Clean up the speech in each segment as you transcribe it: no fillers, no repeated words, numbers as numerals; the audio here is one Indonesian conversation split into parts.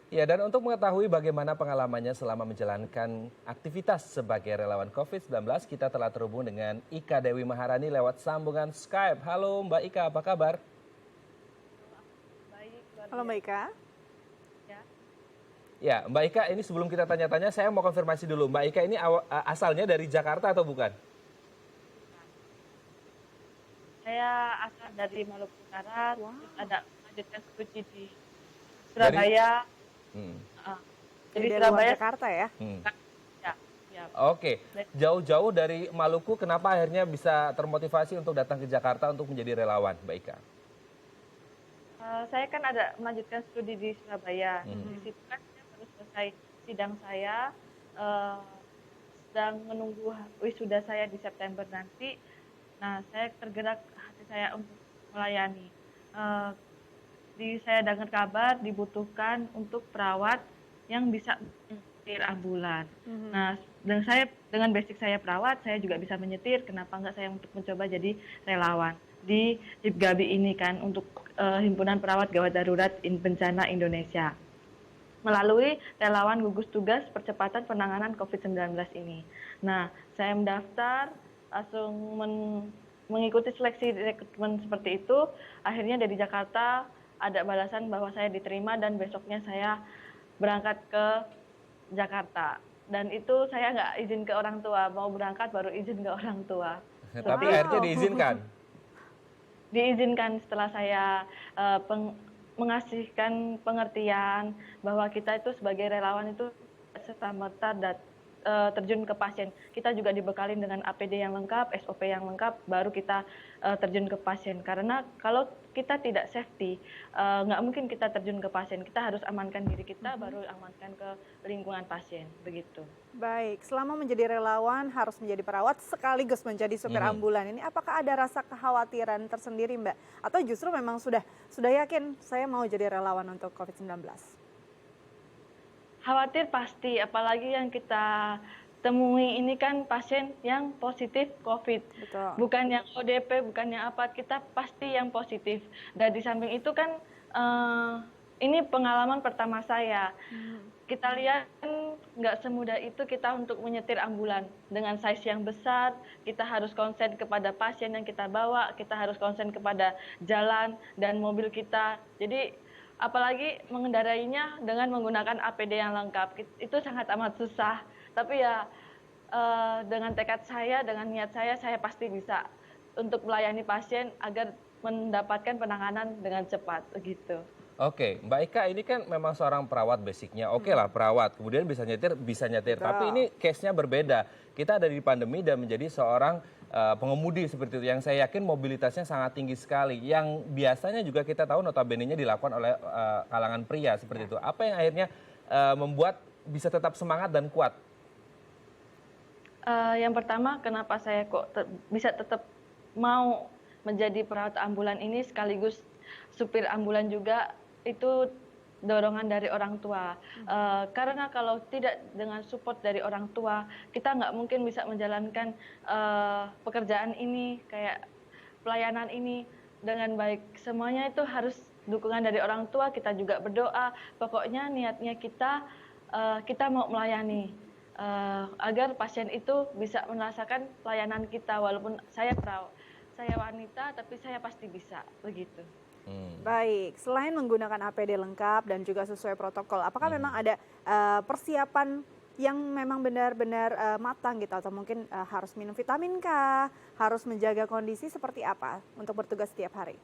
Ya, dan untuk mengetahui bagaimana pengalamannya selama menjalankan aktivitas sebagai relawan COVID-19, kita telah terhubung dengan Ika Dewi Maharani lewat sambungan Skype. Halo Mbak Ika, apa kabar? Baik, luar Halo Mbak biasa Ika. ya. Ya, Mbak Ika, ini sebelum kita tanya-tanya, saya mau konfirmasi dulu. Mbak Ika ini asalnya dari Jakarta atau bukan? Bukan. Saya asal dari Maluku Utara, terus Wow. ada melanjutkan studi di Dari, Surabaya. hmm, Heeh. Jadi Jadi dari luar Surabaya Jakarta ya? hmm. ya, ya. Oke, jauh-jauh dari Maluku, kenapa akhirnya bisa termotivasi untuk datang ke Jakarta untuk menjadi relawan, Mbak Ika? Saya kan ada melanjutkan studi di Surabaya. Di Hmm. situ kan saya baru selesai sidang saya, eh, sedang menunggu wisuda saya di September nanti. Nah, saya tergerak hati saya untuk melayani. Eh, saya dengar kabar dibutuhkan untuk perawat yang bisa menyetir ambulan. Nah, dan saya dengan basic saya perawat, saya juga bisa menyetir. Kenapa enggak saya untuk mencoba jadi relawan di Hipgabi ini kan untuk Himpunan Perawat Gawat Darurat Bencana Indonesia. Melalui relawan gugus tugas percepatan penanganan COVID-19 ini. Nah, saya mendaftar, langsung mengikuti seleksi rekrutmen seperti itu. Akhirnya dari Jakarta ada balasan bahwa saya diterima dan besoknya saya berangkat ke Jakarta. Dan itu saya nggak izin ke orang tua, mau berangkat baru izin ke orang tua. Tapi Seperti akhirnya Wow. diizinkan. diizinkan setelah saya mengasihkan pengertian bahwa kita itu sebagai relawan itu serta-merta terjun ke pasien. Kita juga dibekalin dengan APD yang lengkap, SOP yang lengkap, baru kita terjun ke pasien. Karena kalau kita tidak safety, nggak mungkin kita terjun ke pasien. Kita harus amankan diri kita, baru amankan ke lingkungan pasien, begitu. Baik, selama menjadi relawan harus menjadi perawat sekaligus menjadi supir ambulan ini, apakah ada rasa kekhawatiran tersendiri Mbak? Atau justru memang sudah yakin saya mau jadi relawan untuk COVID-19? Khawatir pasti, apalagi yang kita temui ini kan pasien yang positif COVID. Betul. Bukan yang ODP, bukan yang apa, kita pasti yang positif. Dan di samping itu kan ini pengalaman pertama saya. Kita lihat kan nggak semudah itu kita untuk menyetir ambulan. Dengan size yang besar, kita harus konsen kepada pasien yang kita bawa, kita harus konsen kepada jalan dan mobil kita. Jadi apalagi mengendarainya dengan menggunakan APD yang lengkap, itu sangat amat susah. Tapi ya dengan tekad saya, dengan niat saya pasti bisa untuk melayani pasien agar mendapatkan penanganan dengan cepat, begitu. Oke, Mbak Ika ini kan memang seorang perawat basicnya. Oke lah perawat, kemudian bisa nyetir, bisa nyetir. Betul. Tapi ini case-nya berbeda. Kita ada di pandemi dan menjadi seorang pengemudi seperti itu. Yang saya yakin mobilitasnya sangat tinggi sekali. Yang biasanya juga kita tahu notabene-nya dilakukan oleh kalangan pria seperti itu. Apa yang akhirnya membuat bisa tetap semangat dan kuat? Yang pertama, kenapa saya kok bisa tetap mau menjadi perawat ambulan ini sekaligus supir ambulan juga, itu dorongan dari orang tua. Karena kalau tidak dengan support dari orang tua, kita nggak mungkin bisa menjalankan pekerjaan ini, kayak pelayanan ini dengan baik. Semuanya itu harus dukungan dari orang tua, kita juga berdoa. Pokoknya niatnya kita mau melayani. Agar pasien itu bisa merasakan pelayanan kita, walaupun saya wanita, tapi saya pasti bisa, begitu. Baik, selain menggunakan APD lengkap dan juga sesuai protokol, apakah memang ada persiapan yang memang benar-benar matang gitu, atau mungkin harus minum vitamin kah, harus menjaga kondisi seperti apa untuk bertugas setiap hari?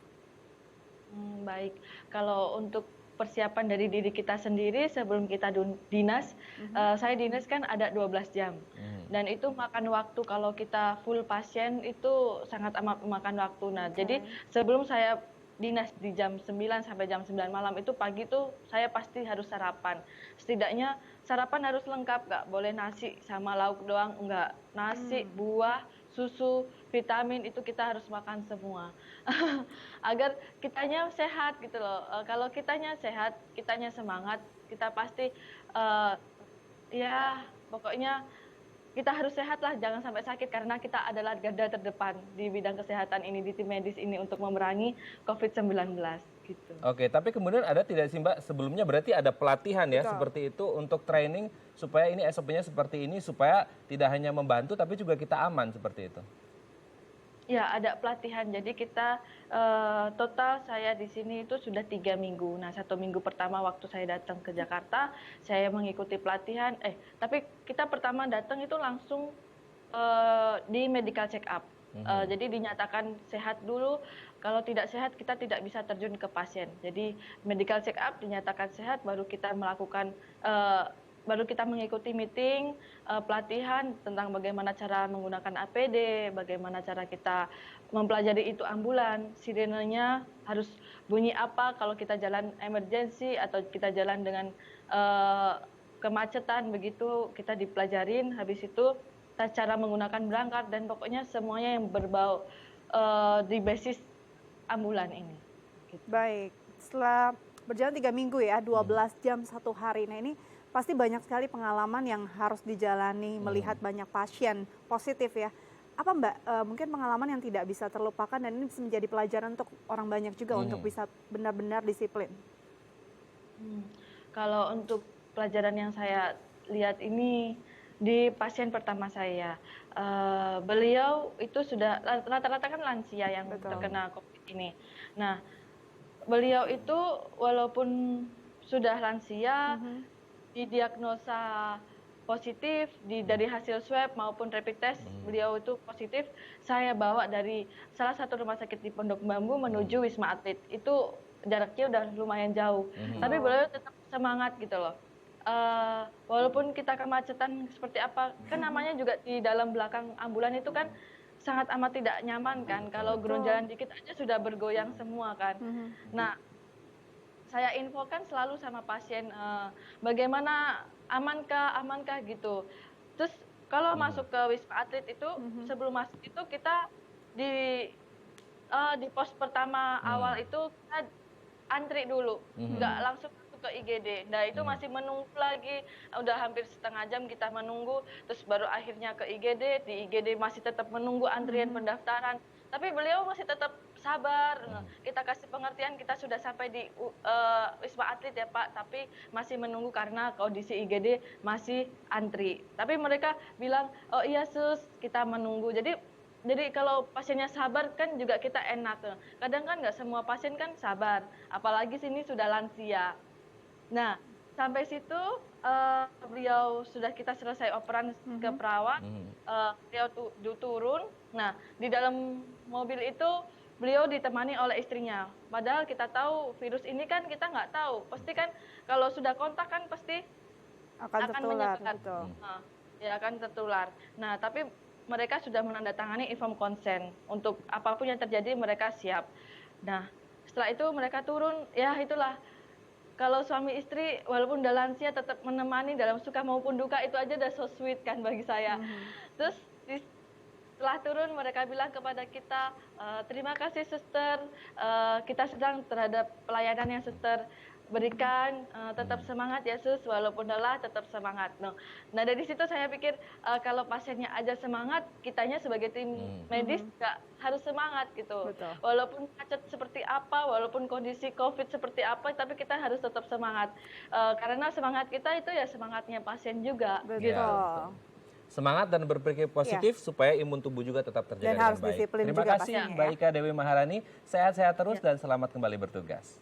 Baik, kalau untuk persiapan dari diri kita sendiri sebelum kita dinas, saya dinas kan ada 12 jam. Dan itu makan waktu, kalau kita full pasien itu sangat amat memakan waktu. Nah, jadi sebelum saya dinas di jam 9 sampai jam 9 malam itu pagi tuh saya pasti harus sarapan. Setidaknya sarapan harus lengkap, nggak boleh nasi sama lauk doang, enggak. Nasi, buah, susu, vitamin itu kita harus makan semua. Agar kitanya sehat gitu loh. Kalau kitanya sehat, kitanya semangat, kita pasti ya pokoknya kita harus sehat lah, jangan sampai sakit, karena kita adalah garda terdepan di bidang kesehatan ini, di tim medis ini untuk memerangi COVID-19. gitu. Oke, tapi kemudian ada tidak sih Mbak, sebelumnya berarti ada pelatihan ya Betul. seperti itu untuk training supaya ini SOP-nya seperti ini supaya tidak hanya membantu tapi juga kita aman seperti itu. Ya, ada pelatihan. Jadi kita total saya di sini itu sudah 3 minggu. Nah, 1 minggu pertama waktu saya datang ke Jakarta, saya mengikuti pelatihan. Tapi kita pertama datang itu langsung di medical check up. Jadi dinyatakan sehat dulu. Kalau tidak sehat kita tidak bisa terjun ke pasien. Jadi medical check up dinyatakan sehat, baru kita melakukan baru kita mengikuti meeting, pelatihan tentang bagaimana cara menggunakan APD, bagaimana cara kita mempelajari itu ambulan, sirenenya harus bunyi apa kalau kita jalan emergency atau kita jalan dengan kemacetan begitu, kita dipelajarin. Habis itu cara menggunakan berangkat dan pokoknya semuanya yang berbau di basis ambulan ini. Gitu. Baik, setelah berjalan 3 minggu ya, 12 jam 1 hari. Nah ini pasti banyak sekali pengalaman yang harus dijalani, melihat banyak pasien positif ya. Apa Mbak, mungkin pengalaman yang tidak bisa terlupakan dan ini bisa menjadi pelajaran untuk orang banyak juga untuk bisa benar-benar disiplin? Kalau untuk pelajaran yang saya lihat ini di pasien pertama saya, beliau itu sudah rata-rata kan lansia yang terkena COVID ini. Nah, beliau itu walaupun sudah lansia, didiagnosa positif dari hasil swab maupun rapid test, beliau itu positif. Saya bawa dari salah satu rumah sakit di Pondok Bambu menuju Wisma Atlet. Itu jaraknya udah lumayan jauh, tapi beliau tetap semangat gitu loh. Walaupun kita kemacetan seperti apa, kan namanya juga di dalam belakang ambulan itu kan sangat amat tidak nyaman kan. Kalau gerun jalan dikit aja sudah bergoyang semua kan. Nah, saya infokan selalu sama pasien bagaimana amankah gitu. Terus kalau masuk ke Wisma Atlet itu sebelum masuk itu kita di pos pertama awal itu kita antri dulu, nggak langsung masuk ke IGD. Nah itu masih menunggu lagi, udah hampir setengah jam kita menunggu, terus baru akhirnya ke IGD. Di IGD masih tetap menunggu antrian pendaftaran. Tapi beliau masih tetap sabar. Kita kasih pengertian, kita sudah sampai di Wisma Atlet ya Pak, tapi masih menunggu karena kondisi IGD masih antri. Tapi mereka bilang, oh iya sus, kita menunggu. Jadi kalau pasiennya sabar kan juga kita enak. Kadang kan nggak semua pasien kan sabar, apalagi sini sudah lansia. Nah, sampai situ beliau sudah kita selesai operan ke perawat, beliau turun. Nah, di dalam mobil itu beliau ditemani oleh istrinya. Padahal kita tahu virus ini kan kita nggak tahu. Pasti kan kalau sudah kontak kan pasti Akan tertular, menyebar. betul. Ya akan tertular. Nah, tapi mereka sudah menandatangani inform consent untuk apapun yang terjadi mereka siap. Nah, setelah itu mereka turun, ya itulah. Kalau suami istri walaupun udah lansia tetap menemani dalam suka maupun duka, itu aja udah so sweet kan bagi saya. Terus setelah turun mereka bilang kepada kita, terima kasih suster, kita sedang terhadap pelayanan yang suster berikan, tetap semangat ya sus, walaupun lelah tetap semangat. Nah dari situ saya pikir kalau pasiennya aja semangat, kitanya sebagai tim medis nggak harus semangat gitu. Betul. Walaupun macet seperti apa, walaupun kondisi COVID seperti apa, tapi kita harus tetap semangat. Karena semangat kita itu ya semangatnya pasien juga. Betul. Ya, semangat dan berpikir positif supaya imun tubuh juga tetap terjaga Dan dengan harus baik. disiplin Terima juga kasih pastinya, Mbak Ika Dewi Maharani, sehat-sehat terus dan selamat kembali bertugas.